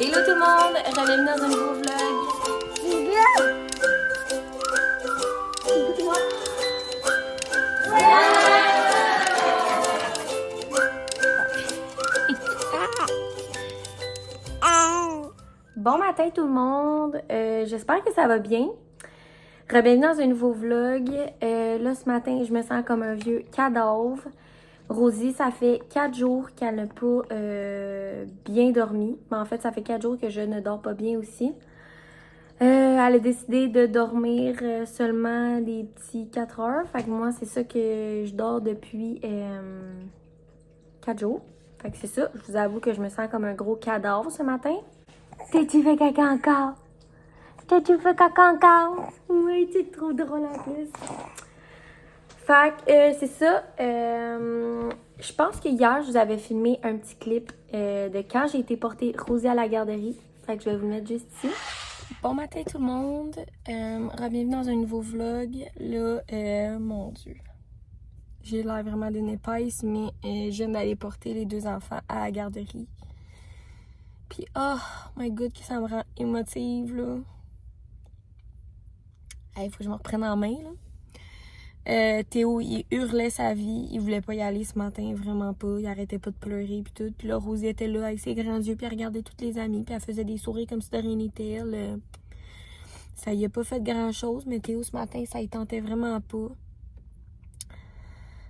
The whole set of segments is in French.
Hello tout le monde, bienvenue dans un nouveau vlog. Bon matin tout le monde, j'espère que ça va bien. Bienvenue dans un nouveau vlog. Là ce matin, je me sens comme un vieux cadavre. Rosie, ça fait 4 jours qu'elle n'a pas bien dormi. Mais en fait, ça fait 4 jours que je ne dors pas bien aussi. Elle a décidé de dormir seulement des petits 4 heures. Fait que moi, c'est ça que je dors depuis 4 jours. Fait que c'est ça. Je vous avoue que je me sens comme un gros cadavre ce matin. T'as-tu fait caca encore? T'as-tu fait caca encore? Oui, c'est trop drôle en plus. Fait que c'est ça. Je pense que hier, je vous avais filmé un petit clip de quand j'ai été porter Rosie à la garderie. Fait que je vais vous le mettre juste ici. Bon matin tout le monde. Bienvenue dans un nouveau vlog. Là, mon Dieu. J'ai l'air vraiment d'une épaisse, mais je viens d'aller porter les 2 enfants à la garderie. Puis, oh my god, que ça me rend émotive, là. Il faut que je me reprenne en main, là. Théo, il hurlait sa vie. Il voulait pas y aller ce matin, vraiment pas. Il arrêtait pas de pleurer puis tout. Puis là, Rosie était là avec ses grands yeux puis elle regardait toutes les amies puis elle faisait des sourires comme si de rien n'était. Ça y a pas fait grand-chose, mais Théo, ce matin, ça y tentait vraiment pas.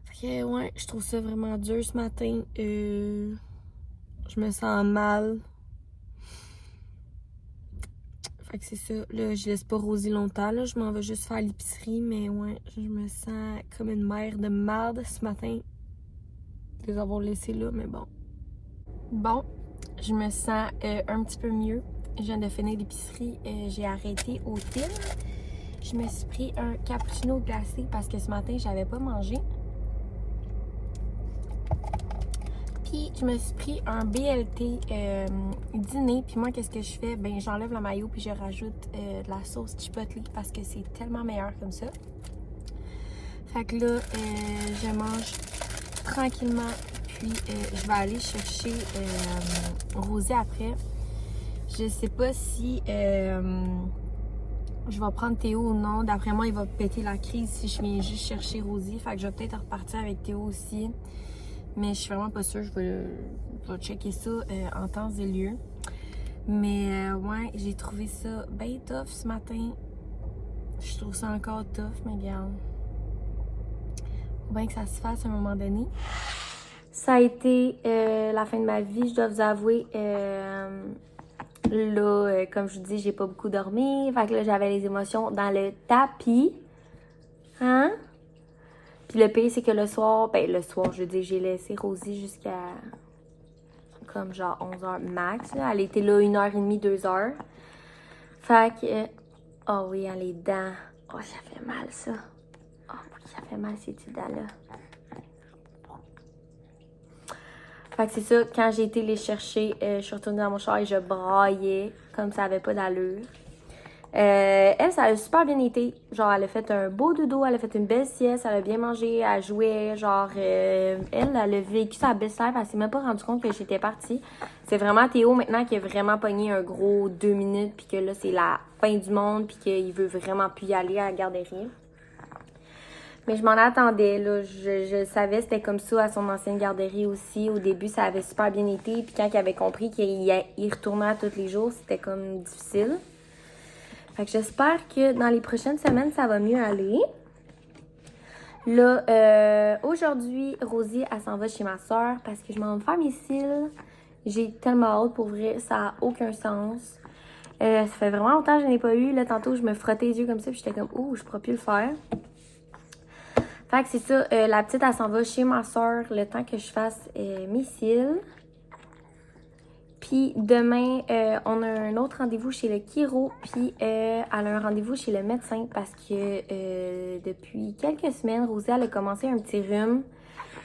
Fait que, ouais, je trouve ça vraiment dur ce matin. Je me sens mal. Fait que c'est ça. Là, je laisse pas Rosie longtemps. Là, je m'en vais juste faire l'épicerie. Mais ouais, je me sens comme une mère de merde ce matin. De les avoir laissés là, mais bon. Bon, je me sens un petit peu mieux. Je viens de finir l'épicerie. J'ai arrêté au Tim. Je me suis pris un cappuccino glacé parce que ce matin, j'avais pas mangé. Puis, je me suis pris un BLT dîner. Puis moi, qu'est-ce que je fais? Ben, j'enlève le maillot puis je rajoute de la sauce chipotle parce que c'est tellement meilleur comme ça. Fait que là, je mange tranquillement. Puis, je vais aller chercher Rosie après. Je sais pas si je vais prendre Théo ou non. D'après moi, il va péter la crise si je viens juste chercher Rosie. Fait que je vais peut-être repartir avec Théo aussi. Mais je suis vraiment pas sûre. Je vais checker ça en temps et lieu. Mais ouais, j'ai trouvé ça bien tough ce matin. Je trouve ça encore tough, mais regarde. Faut bien que ça se fasse à un moment donné. Ça a été la fin de ma vie, je dois vous avouer. Là, comme je vous dis, j'ai pas beaucoup dormi. Fait que là, j'avais les émotions dans le tapis. Hein? Puis le pire, c'est que le soir, je veux dire, j'ai laissé Rosie jusqu'à comme genre 11h max. Là. Elle était là 1h30, 2h. Fait que, oh oui, elle les dents. Oh, ça fait mal ça. Oh, ça fait mal ces petites dents-là. Fait que c'est ça, quand j'ai été les chercher, je suis retournée dans mon char et je braillais comme ça avait pas d'allure. Elle, ça a super bien été. Genre, elle a fait un beau dodo, elle a fait une belle sieste, elle a bien mangé, elle jouait. Genre, elle a vécu sa best life, elle s'est même pas rendue compte que j'étais partie. C'est vraiment Théo maintenant qui a vraiment pogné un gros 2 minutes, puis que là, c'est la fin du monde, puis qu'il veut vraiment plus y aller à la garderie. Mais je m'en attendais, là. Je savais c'était comme ça à son ancienne garderie aussi. Au début, ça avait super bien été. Puis quand il avait compris qu'il retournait tous les jours, c'était comme difficile. Fait que j'espère que dans les prochaines semaines, ça va mieux aller. Là, aujourd'hui, Rosie, elle s'en va chez ma soeur parce que je m'en vais faire mes cils. J'ai tellement hâte, pour vrai, ça n'a aucun sens. Ça fait vraiment longtemps que je n'en ai pas eu. Là, tantôt, je me frottais les yeux comme ça, puis j'étais comme, ouh, je pourrais plus le faire. Fait que c'est ça, la petite, elle s'en va chez ma soeur le temps que je fasse mes cils. Puis demain, on a un autre rendez-vous chez le chiro, puis elle a un rendez-vous chez le médecin parce que depuis quelques semaines, Rosie, elle a commencé un petit rhume.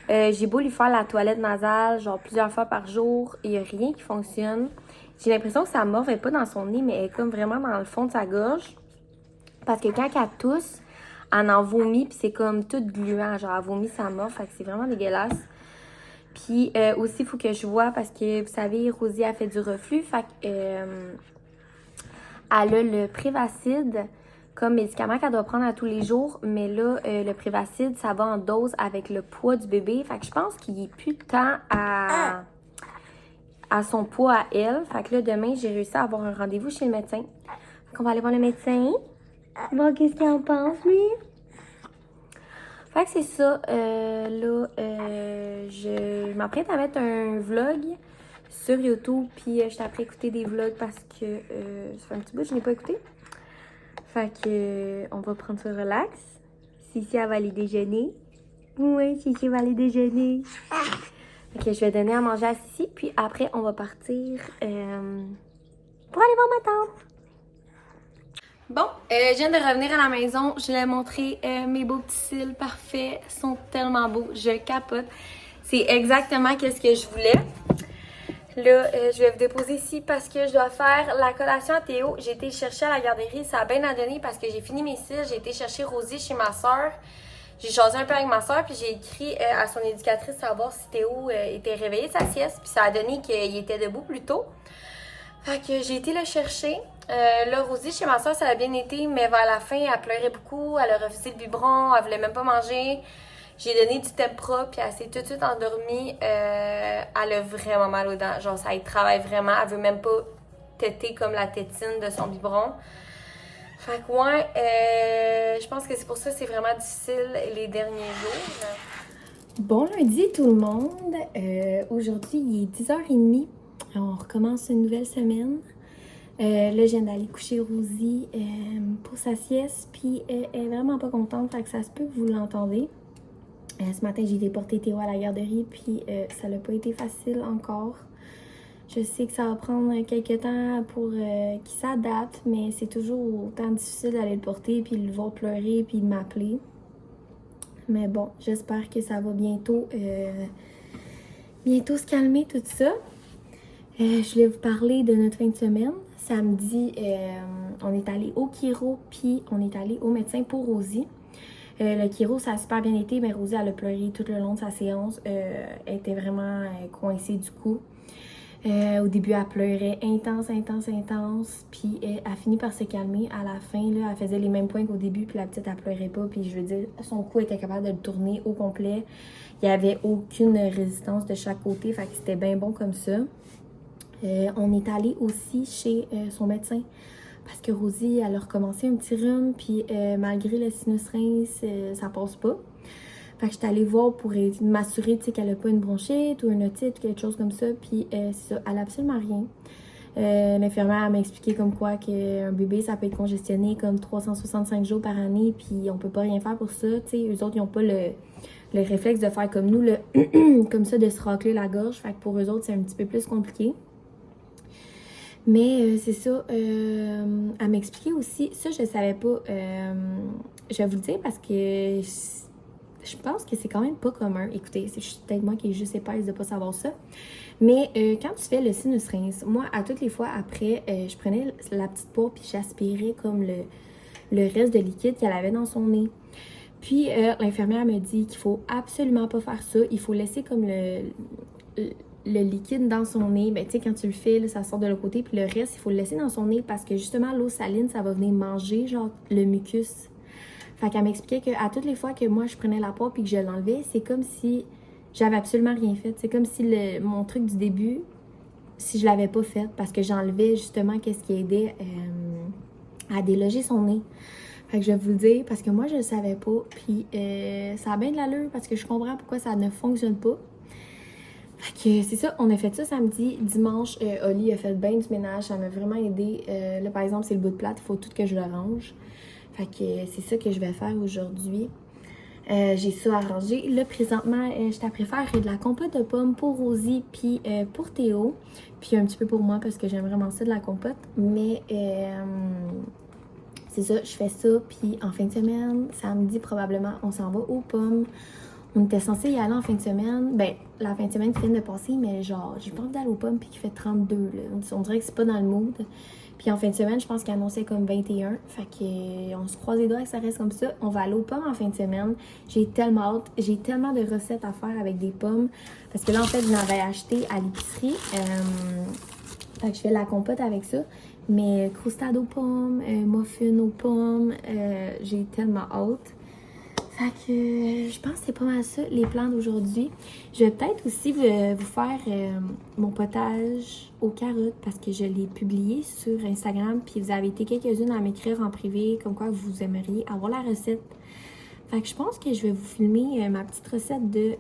J'ai beau lui faire la toilette nasale, genre plusieurs fois par jour, il n'y a rien qui fonctionne. J'ai l'impression que sa morve n'est pas dans son nez, mais elle est comme vraiment dans le fond de sa gorge. Parce que quand elle tousse, elle en vomit, puis c'est comme tout gluant, genre elle vomit sa morve, fait que c'est vraiment dégueulasse. Puis aussi, il faut que je vois, parce que vous savez, Rosie a fait du reflux, fait que, elle a le Prévacide comme médicament qu'elle doit prendre à tous les jours, mais là, le Prévacide, ça va en dose avec le poids du bébé, fait que je pense qu'il n'est plus tant à son poids à elle. Fait que là, demain, j'ai réussi à avoir un rendez-vous chez le médecin. Fait qu'on va aller voir le médecin, voir qu'est-ce qu'il en pense, lui. Fait que c'est ça. Je m'apprête à mettre un vlog sur YouTube, puis je t'apprête à écouter des vlogs parce que ça fait un petit bout que je n'ai pas écouté. Fait que on va prendre ça relax. Cici, elle va aller déjeuner. Oui, Cici va aller déjeuner. Fait que je vais donner à manger à Cici, puis après, on va partir pour aller voir ma tante. Bon, je viens de revenir à la maison. Je l'ai montré mes beaux petits cils parfaits. Ils sont tellement beaux. Je capote. C'est exactement ce que je voulais. Là, je vais vous déposer ici parce que je dois faire la collation à Théo. J'ai été chercher à la garderie. Ça a bien à donner parce que j'ai fini mes cils. J'ai été chercher Rosie chez ma soeur. J'ai choisi un peu avec ma soeur, puis j'ai écrit à son éducatrice savoir si Théo était réveillé de sa sieste. Puis ça a donné qu'il était debout plus tôt. Fait que j'ai été le chercher. Là, Rosie, chez ma soeur, ça a bien été, mais vers la fin, elle pleurait beaucoup. Elle a refusé le biberon. Elle voulait même pas manger. J'ai donné du Tempra, puis elle s'est tout de suite endormie. Elle a vraiment mal aux dents. Genre, ça y travaille vraiment. Elle veut même pas téter comme la tétine de son biberon. Fait que ouais, je pense que c'est pour ça que c'est vraiment difficile les derniers jours. Bon lundi tout le monde. Aujourd'hui, il est 10h30. On recommence une nouvelle semaine. Là, je viens d'aller coucher Rosie pour sa sieste. Puis elle est vraiment pas contente, fait que ça se peut que vous l'entendez. Ce matin, j'ai déporté Théo à la garderie, puis ça n'a pas été facile encore. Je sais que ça va prendre quelques temps pour qu'il s'adapte, mais c'est toujours autant difficile d'aller le porter, puis le voir pleurer, puis de m'appeler. Mais bon, j'espère que ça va bientôt se calmer tout ça. Je voulais vous parler de notre fin de semaine. Samedi, on est allé au chiro, puis on est allé au médecin pour Rosie. Le chiro, ça a super bien été, mais Rosie, elle a pleuré tout le long de sa séance. Elle était vraiment coincée du coup. Au début, elle pleurait intense, puis elle a fini par se calmer. À la fin, là, elle faisait les mêmes points qu'au début, puis la petite, elle pleurait pas. Puis je veux dire, son cou était capable de le tourner au complet. Il n'y avait aucune résistance de chaque côté, fait que c'était bien bon comme ça. On est allé aussi chez son médecin parce que Rosie, elle a recommencé un petit rhume, puis malgré le sinus rince, ça passe pas. Fait que j'étais allée voir pour m'assurer qu'elle n'a pas une bronchite ou une otite ou quelque chose comme ça, puis c'est ça, elle n'a absolument rien. L'infirmière m'a expliqué comme quoi qu'un bébé, ça peut être congestionné comme 365 jours par année, puis on peut pas rien faire pour ça. T'sais, eux autres, ils n'ont pas le réflexe de faire comme nous, comme ça, de se racler la gorge. Fait que pour eux autres, c'est un petit peu plus compliqué. Mais c'est ça, elle m'a expliqué aussi, ça je savais pas, je vais vous le dire parce que je pense que c'est quand même pas commun. Écoutez, c'est peut-être moi qui est juste épaisse de pas savoir ça. Mais quand tu fais le sinus rinse, moi, à toutes les fois après, je prenais la petite peau puis j'aspirais comme le reste de liquide qu'elle avait dans son nez. Puis l'infirmière me dit qu'il faut absolument pas faire ça. Il faut laisser comme le liquide dans son nez. Ben, tu sais, quand tu le fais, là, ça sort de l'autre côté. Puis le reste, il faut le laisser dans son nez parce que justement, l'eau saline, ça va venir manger, genre, le mucus. Fait qu'elle m'expliquait qu'à toutes les fois que moi, je prenais la peau puis que je l'enlevais, c'est comme si j'avais absolument rien fait. C'est comme si mon truc du début, si je l'avais pas fait, parce que j'enlevais justement qu'est-ce qui aidait à déloger son nez. Fait que je vais vous le dire parce que moi, je le savais pas. Puis ça a bien de l'allure parce que je comprends pourquoi ça ne fonctionne pas. Fait que c'est ça, on a fait ça samedi. Dimanche, Oli a fait bien du ménage, ça m'a vraiment aidé. Là, par exemple, c'est le bout de plate, il faut tout que je le range. Fait que c'est ça que je vais faire aujourd'hui. J'ai ça à ranger. Là, présentement, je t'apprête faire de la compote de pommes pour Rosie, puis pour Théo. Puis un petit peu pour moi, parce que j'aime vraiment ça, de la compote. Mais c'est ça, je fais ça. Puis en fin de semaine, samedi probablement, on s'en va aux pommes. On était censé y aller en fin de semaine. Ben, la fin de semaine qui vient de passer, mais genre, j'ai pas envie d'aller aux pommes puis qu'il fait 32, là. On dirait que c'est pas dans le mood. Puis en fin de semaine, je pense qu'il annonçait comme 21. Fait que on se croise les doigts que ça reste comme ça. On va aller aux pommes en fin de semaine. J'ai tellement hâte. J'ai tellement de recettes à faire avec des pommes. Parce que là, en fait, je l'avais acheté à l'épicerie. Fait que je fais de la compote avec ça. Mais croustade aux pommes, muffin aux pommes, j'ai tellement hâte. Fait que je pense que c'est pas mal ça, les plans d'aujourd'hui. Je vais peut-être aussi vous faire mon potage aux carottes parce que je l'ai publié sur Instagram. Puis vous avez été quelques-unes à m'écrire en privé comme quoi vous aimeriez avoir la recette. Fait que je pense que je vais vous filmer ma petite recette de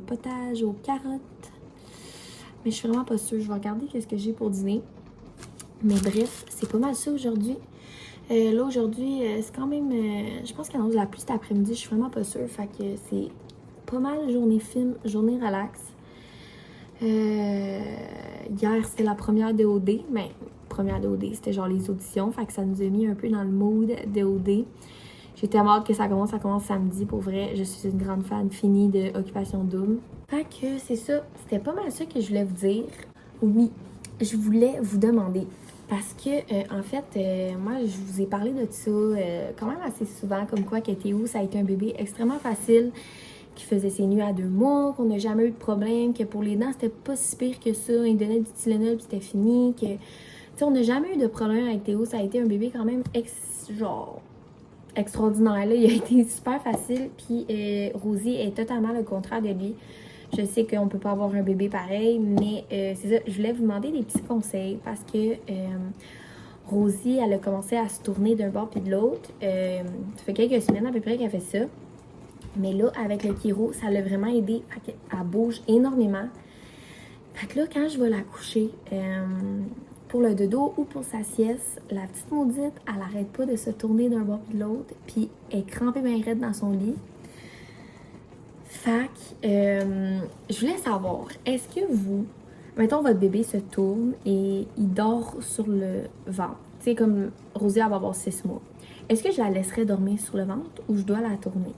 potage aux carottes. Mais je suis vraiment pas sûre. Je vais regarder qu'est-ce que j'ai pour dîner. Mais bref, c'est pas mal ça aujourd'hui. Là, aujourd'hui, c'est quand même... je pense qu'il annonce la pluie cet après-midi. Je suis vraiment pas sûre. Fait que c'est pas mal journée film, journée relax. Hier, c'était la première DOD. Mais première DOD, c'était genre les auditions. Fait que ça nous a mis un peu dans le mood DOD. J'ai tellement hâte que ça commence samedi. Pour vrai, je suis une grande fan finie de Occupation Double. Fait que c'est ça. C'était pas mal ça que je voulais vous dire. Oui, je voulais vous demander... Parce que, en fait, moi, je vous ai parlé de ça quand même assez souvent, comme quoi que Théo, ça a été un bébé extrêmement facile, qui faisait ses nuits à 2 mois, qu'on n'a jamais eu de problème, que pour les dents, c'était pas si pire que ça. Il donnait du Tylenol puis c'était fini, que... Tu sais, on n'a jamais eu de problème avec Théo. Ça a été un bébé quand même, genre, extraordinaire, là. Il a été super facile, puis Rosie est totalement le contraire de lui. Je sais qu'on peut pas avoir un bébé pareil, mais c'est ça. Je voulais vous demander des petits conseils parce que Rosie, elle a commencé à se tourner d'un bord puis de l'autre. Ça fait quelques semaines à peu près qu'elle fait ça. Mais là, avec le chiro, ça l'a vraiment aidé. Elle bouge énormément. Fait que là, quand je vais la coucher, pour le dodo ou pour sa sieste, la petite maudite, elle arrête pas de se tourner d'un bord puis de l'autre. Puis elle est crampée bien raide dans son lit. Fait que, je voulais savoir, est-ce que vous, mettons votre bébé se tourne et il dort sur le ventre, tu sais comme Rosie elle va avoir 6 mois, est-ce que je la laisserais dormir sur le ventre ou je dois la tourner?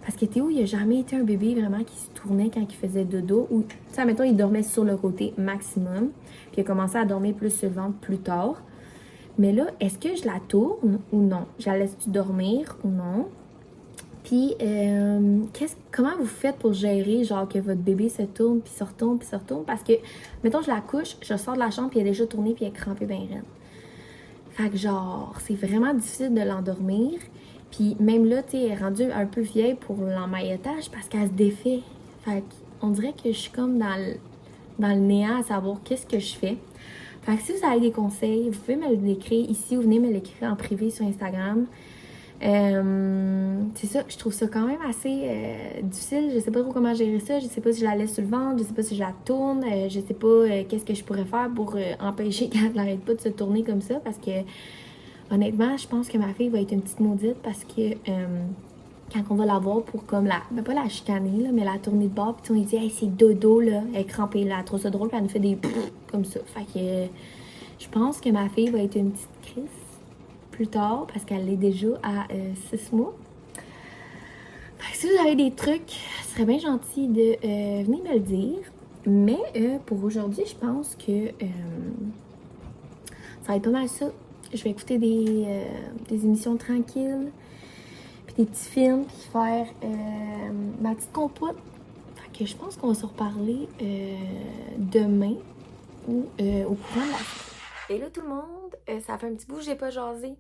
Parce que Théo, il a jamais été un bébé vraiment qui se tournait quand il faisait dodo ou, tu sais, mettons il dormait sur le côté maximum, puis il a commencé à dormir plus sur le ventre plus tard. Mais là, est-ce que je la tourne ou non? Je la laisse-tu dormir ou non? Puis, comment vous faites pour gérer, genre, que votre bébé se tourne, puis se retourne, puis se retourne? Parce que, mettons, je la couche, je sors de la chambre, puis elle est déjà tournée, puis elle est crampée bien raide. Fait que, genre, c'est vraiment difficile de l'endormir. Puis, même là, tu sais, elle est rendue un peu vieille pour l'emmaillotage parce qu'elle se défait. Fait qu'on dirait que je suis comme dans le néant à savoir qu'est-ce que je fais. Fait que si vous avez des conseils, vous pouvez me l'écrire ici ou venez me l'écrire en privé sur Instagram. C'est ça, je trouve ça quand même assez difficile. Je sais pas trop comment gérer ça. Je sais pas si je la laisse sur le ventre, je sais pas si je la tourne, je sais pas qu'est-ce que je pourrais faire pour empêcher qu'elle n'arrête pas de se tourner comme ça. Parce que honnêtement, je pense que ma fille va être une petite maudite parce que quand on va la voir pour comme ben pas la chicaner, là, mais la tourner de bord, puis on lui dit hey, c'est dodo là, elle est crampée là, elle trouve ça drôle, puis elle nous fait des comme ça. Fait que je pense que ma fille va être une petite crise plus tard parce qu'elle est déjà à 6 mois. Fait que si vous avez des trucs, ce serait bien gentil de venir me le dire. Mais pour aujourd'hui, je pense que ça va être pas mal ça. Je vais écouter des émissions tranquilles, puis des petits films, puis faire ma petite compote. Fait que je pense qu'on va se reparler demain ou au courant de la semaine. Hello tout le monde, ça fait un petit bout que j'ai pas jasé.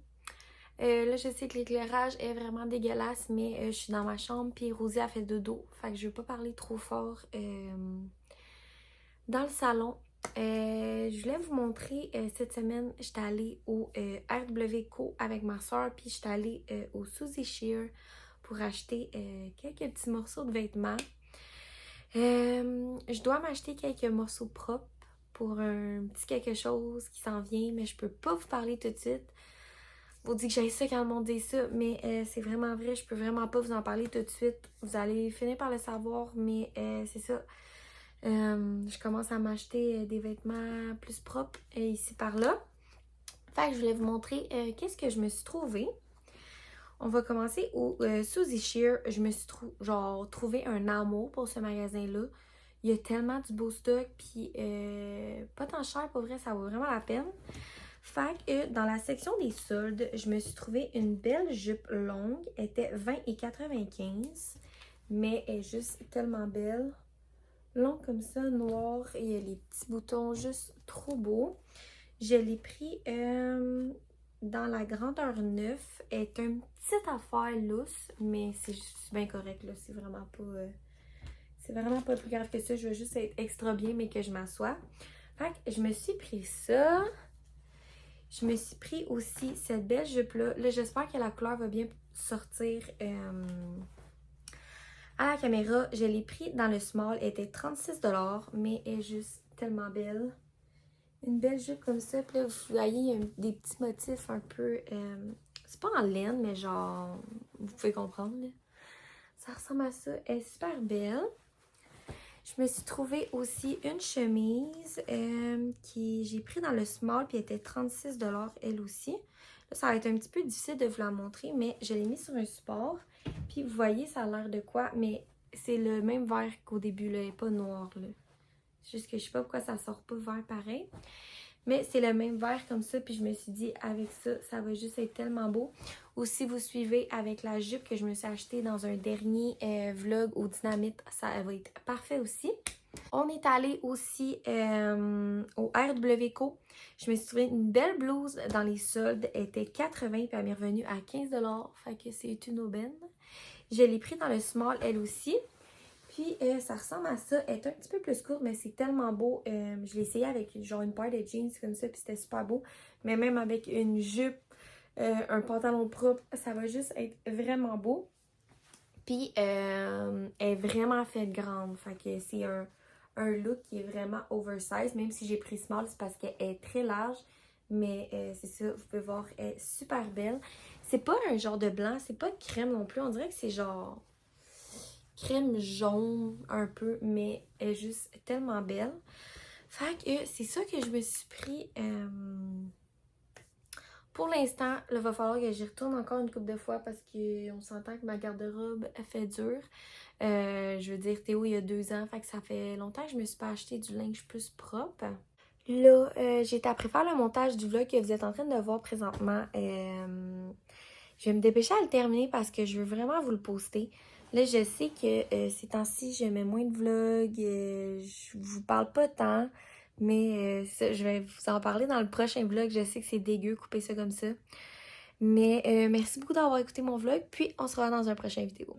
Là, je sais que l'éclairage est vraiment dégueulasse, mais je suis dans ma chambre, puis Rosie a fait dodo. Fait que je vais pas parler trop fort dans le salon. Je voulais vous montrer, cette semaine, j'étais allée au RWCO avec ma soeur, puis j'étais allée au Suzy Shear pour acheter quelques petits morceaux de vêtements. Je dois m'acheter quelques morceaux propres pour un petit quelque chose qui s'en vient, mais je peux pas vous parler tout de suite. Vous dites que j'ai ça quand le monde dit ça, mais c'est vraiment vrai, je peux vraiment pas vous en parler tout de suite. Vous allez finir par le savoir, mais c'est ça. Je commence à m'acheter des vêtements plus propres ici par là. Fait que je voulais vous montrer qu'est-ce que je me suis trouvée. On va commencer au Suzy Shear. Je me suis trouvé un amour pour ce magasin-là. Il y a tellement du beau stock, puis pas tant cher, pour vrai, ça vaut vraiment la peine. Fait que dans la section des soldes, je me suis trouvé une belle jupe longue. Elle était 20,95 $, mais elle est juste tellement belle. Longue comme ça, noire, et il y a les petits boutons juste trop beaux. Je l'ai pris dans la grandeur 9. Elle est une petite affaire lousse, mais c'est juste bien correct, là. C'est vraiment pas plus grave que ça. Je veux juste être extra bien, mais que je m'assoie. Fait que je me suis pris ça. Je me suis pris aussi cette belle jupe-là. Là, j'espère que la couleur va bien sortir à la caméra. Je l'ai pris dans le small. Elle était 36 $, mais elle est juste tellement belle. Une belle jupe comme ça. Puis là, vous voyez, il y a des petits motifs un peu... c'est pas en laine, mais genre... Vous pouvez comprendre, là. Ça ressemble à ça. Elle est super belle. Je me suis trouvé aussi une chemise qui j'ai pris dans le small, puis elle était 36 $ elle aussi. Là, ça va être un petit peu difficile de vous la montrer, mais je l'ai mis sur un support. Puis vous voyez, ça a l'air de quoi, mais c'est le même vert qu'au début, là, elle n'est pas noire, là. C'est juste que je sais pas pourquoi ça sort pas vert pareil. Mais c'est le même vert comme ça, puis je me suis dit, avec ça, ça va juste être tellement beau. Ou si vous suivez avec la jupe que je me suis achetée dans un dernier vlog au Dynamite, ça va être parfait aussi. On est allé aussi au RWCO. Je me suis trouvé une belle blouse dans les soldes. Elle était 80 puis elle m'est revenue à 15 $. Fait que c'est une aubaine. Je l'ai pris dans le small, elle aussi. Puis ça ressemble à ça. Elle est un petit peu plus courte, mais c'est tellement beau. Je l'ai essayé avec genre une paire de jeans comme ça, puis c'était super beau. Mais même avec une jupe, un pantalon propre, ça va juste être vraiment beau. Puis elle est vraiment faite grande. Fait que c'est un look qui est vraiment oversize. Même si j'ai pris small, c'est parce qu'elle est très large. Mais c'est ça, vous pouvez voir, elle est super belle. C'est pas un genre de blanc, c'est pas crème non plus. On dirait que c'est genre crème jaune un peu, mais elle est juste tellement belle. Fait que c'est ça que je me suis pris. Pour l'instant, il va falloir que j'y retourne encore une couple de fois parce qu'on s'entend que ma garde-robe fait dur. Je veux dire, Théo, il y a 2 ans, fait que ça fait longtemps que je me suis pas acheté du linge plus propre. Là, j'ai été après faire le montage du vlog que vous êtes en train de voir présentement. Je vais me dépêcher à le terminer parce que je veux vraiment vous le poster. Là, je sais que ces temps-ci, je mets moins de vlogs, je vous parle pas tant, mais ça, je vais vous en parler dans le prochain vlog. Je sais que c'est dégueu couper ça comme ça. Mais merci beaucoup d'avoir écouté mon vlog, puis on se revoit dans un prochain vidéo.